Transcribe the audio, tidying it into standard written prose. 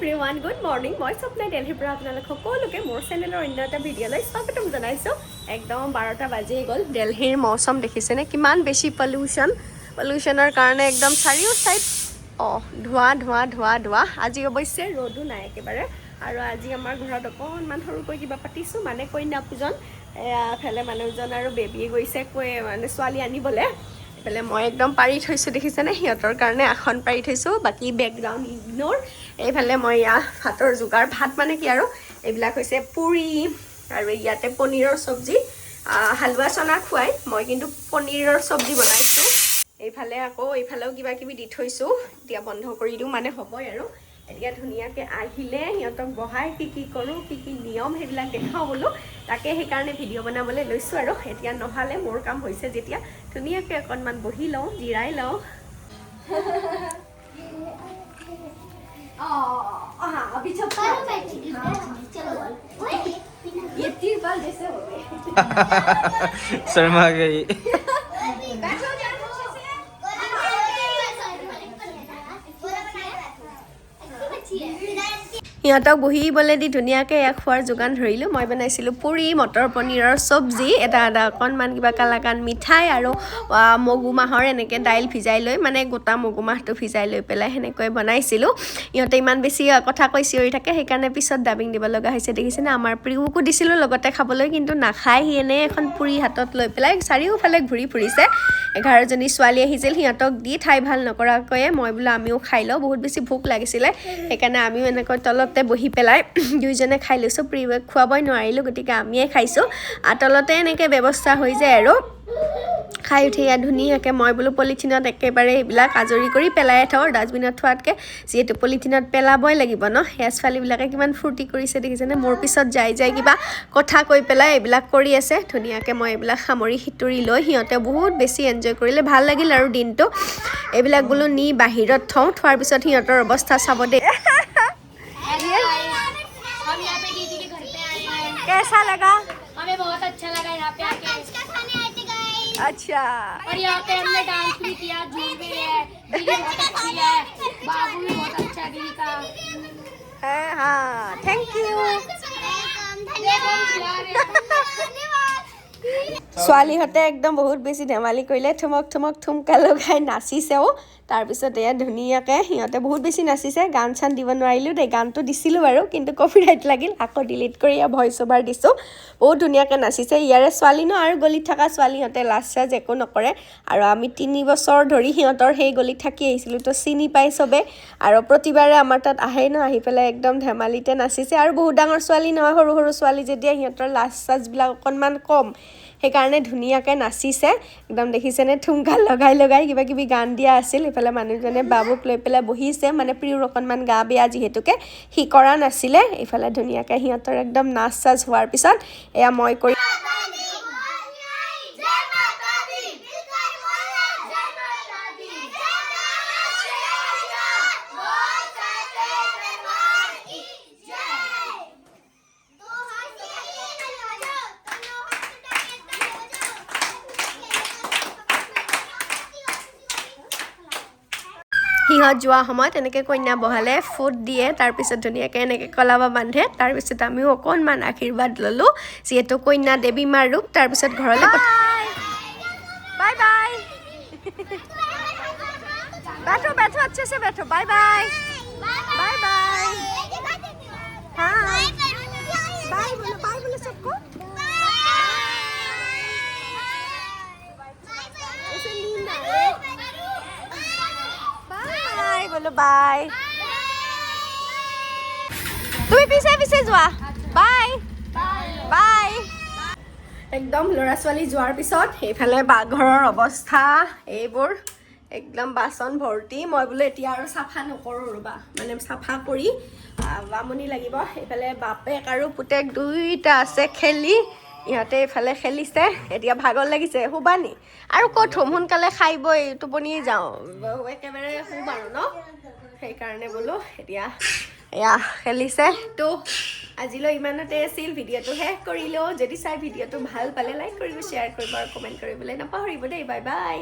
everyone, good morning. মই স্বপ্না দিল্লীৰ পৰা আপোনালোক সকলোকে মোৰ চেনেলৰ অন্য এটা ভিডিঅ'লৈ স্বাগতম জনাইছোঁ। একদম 12টা বাজি গ'ল। দিল্লীৰ মৌচম দেখিছেনে কিমান বেছি পলিউশ্যনৰ কাৰণে একদম চাৰিও চাইড ধোঁৱা। আজি অৱশ্যে ৰ'দো নাই একেবাৰে। আৰু আজি আমাৰ ঘৰত অকণমান সৰুকৈ কিবা পাতিছোঁ, মানে কন্যা পূজন। এফালে মানুহজন আৰু বেবীয়ে গৈছে মানে ছোৱালী আনিবলৈ। এইফালে মই একদম পাৰি থৈছোঁ দেখিছেনে, সিহঁতৰ কাৰণে আসন পাৰি থৈছোঁ। বাকী বেকগ্ৰাউণ্ড ইগন'ৰ। এইফালে মই ভাতৰ যোগাৰ, ভাত মানে কি আৰু এইবিলাক হৈছে পুৰি আৰু ইয়াতে পনীৰৰ চব্জি, হালোৱা চনা খুৱাই, মই কিন্তু পনীৰৰ চব্জি বনাইছোঁ। এইফালেও কিবা কিবি দি থৈছোঁ, এতিয়া বন্ধ কৰি দিওঁ, মানে হ'বই আৰু। এতিয়া ধুনীয়াকৈ আহিলে সিহঁতক বহাই কি কৰোঁ, কি নিয়ম সেইবিলাক দেখাওঁ বোলো। তাকে সেইকাৰণে ভিডিঅ' বনাবলৈ লৈছোঁ আৰু। এতিয়া নহ'লে মোৰ কাম হৈছে যেতিয়া ধুনীয়াকৈ অকণমান বহি লওঁ, জিৰাই লওঁ। अभी ये तिरपाल जैसे हो गए। शर्मा गई। সিহঁতক বহিবলৈ দি ধুনীয়াকৈ খোৱাৰ যোগান ধৰিলোঁ। মই বনাইছিলোঁ পুৰি, মটৰ পনীৰৰ চব্জি, এটা অকণমান কিবা কালাকান মিঠাই আৰু মগু মাহৰ এনেকৈ দাইল ভিজাই লৈ, মানে গোটা মগু মাহটো ভিজাই লৈ পেলাই সেনেকৈ বনাইছিলোঁ। ইহঁতে ইমান বেছি কথা কৈ চিঞৰি থাকে, সেইকাৰণে পিছত ডাবিং দিব লগা হৈছে। দেখিছেনে, আমাৰ প্ৰিয়কো দিছিলোঁ লগতে খাবলৈ, কিন্তু নাখায়। সি এনেই এখন পুৰি হাতত লৈ পেলাই চাৰিওফালে ঘূৰি ফুৰিছে। 11জনী ছোৱালী আহিছিল, সিহঁতক দি ঠাই ভাল নকৰাকৈয়ে মই বোলো আমিও খাই লওঁ। বহুত বেছি ভোক লাগিছিলে, সেইকাৰণে আমিও এনেকৈ তলতে বহি পেলাই দুইজনে খাই লৈছোঁ। প্ৰিয়ক খুৱাবই নোৱাৰিলোঁ, গতিকে আমিয়ে খাইছোঁ। তলতে এনেকৈ ব্যৱস্থা হৈ যায় আৰু। খাই উঠি ধুনীয়াকৈ মই বোলো পলিথিনত একেবাৰে এইবিলাক আজৰি কৰি পেলাই থওঁ, ডাষ্টবিনত থোৱাতকৈ, যিহেতু পলিথিনত পেলাবই লাগিব ন। সেয়া ছোৱালীবিলাকে কিমান ফূৰ্তি কৰিছে দেখিছেনে, মোৰ পিছত যাই কিবা কথা কৈ পেলাই এইবিলাক কৰি আছে। ধুনীয়াকৈ মই এইবিলাক সামৰি সিতুৰি লৈ সিহঁতে বহুত বেছি এনজয় কৰিলে, ভাল লাগিল আৰু দিনটো। এইবিলাক বোলো নি বাহিৰত থোৱাৰ পিছত সিহঁতৰ অৱস্থা চাব দেই। हम यहाँ पे दीदी के घर पे आए हैं। कैसा लगा? हमें बहुत अच्छा लगा यहाँ पे आके। अच्छा। और यहाँ पे हमने डांस भी किया, झूम भी है। दीदी बहुत अच्छी है, बाबू भी बहुत अच्छा है दीदी का। हाँ, थैंक यू। ছোৱালীহঁতে একদম বহুত বেছি ধেমালি কৰিলে, ঠুমকা লগাই নাচিছেও। তাৰপিছত এয়া ধুনীয়াকৈ সিহঁতে বহুত বেছি নাচিছে। গান চান দিব নোৱাৰিলোঁ দেই, গানটো দিছিলোঁ বাৰু, কিন্তু কপিৰাইট লাগিল, আকৌ ডিলিট কৰি ভইচ অভাৰ দিছোঁ। বহুত ধুনীয়াকৈ নাচিছে। ইয়াৰে ছোৱালী ন, আৰু গলিত থকা ছোৱালীহঁতে লাজ চাজ একো নকৰে। আৰু আমি 3 বছৰ ধৰি সিহঁতৰ সেই গলিত থাকি আহিছিলোঁ, তো চিনি পাই চবে। আৰু প্ৰতিবাৰে আমাৰ তাত আহে ন, আহি পেলাই একদম ধেমালিতে নাচিছে। আৰু বহুত ডাঙৰ ছোৱালী নহয়, সৰু ছোৱালী যেতিয়া, সিহঁতৰ লাজ চাজবিলাক অকণমান কম, সেইকাৰণে ধুনীয়াকৈ নাচিছে। একদম দেখিছেনে, ঠুমকা লগাই কিবা কিবি গান দিয়া আছিল। এইফালে মানুহজনে বাবুক লৈ পেলাই বহিছে, মানে প্ৰিয়ৰ অকণমান গা বেয়া যিহেতুকে সি কৰা নাছিলে। এইফালে ধুনীয়াকৈ সিহঁতৰ একদম নাচ চাচ হোৱাৰ পিছত এয়া মই কৰি সিহঁত যোৱা সময়ত এনেকৈ কইনা বহালে, ফুট দিয়ে, তাৰপিছত ধুনীয়াকৈ এনেকৈ কলাবা বান্ধে। তাৰপিছত আমিও অকণমান আশীৰ্বাদ ল'লোঁ, যিহেতু কইনা দেৱী মাৰ ৰূপ। তাৰপিছত ঘৰলৈ বাই बैठो अच्छे से बैठो। बाय बाय हाँ बाय बोलो सबको। बोलो बाय। তুমি পিছে যোৱা। বাই। একদম ল'ৰা ছোৱালী যোৱাৰ পিছত এইফালে পাকঘৰৰ অৱস্থা এইবোৰ, একদম বাচন ভৰ্তি। মই বোলো এতিয়া আৰু চাফা নকৰোঁ ৰ'বা, মানে চাফা কৰি আমনি লাগিব। এইফালে বাপেক আৰু পুতেক দুইটা আছে খেলি, ইহঁতে এইফালে খেলিছে। এতিয়া ভাগৰ লাগিছে, শুবানি আৰু ক'ত শুম, সোনকালে খাই বৈ টোপনি যাওঁ, একেবাৰে শুম আৰু ন। সেইকাৰণে বোলো এতিয়া এয়া খেলিছে। তো আজিলৈ ইমানতে আছিল, ভিডিঅ'টো শেষ কৰিলোঁ। যদি চাই ভিডিঅ'টো ভাল পালে লাইক কৰিব, শ্বেয়াৰ কৰিব আৰু কমেণ্ট কৰিবলৈ নাপাহৰিব দেই। Bye bye.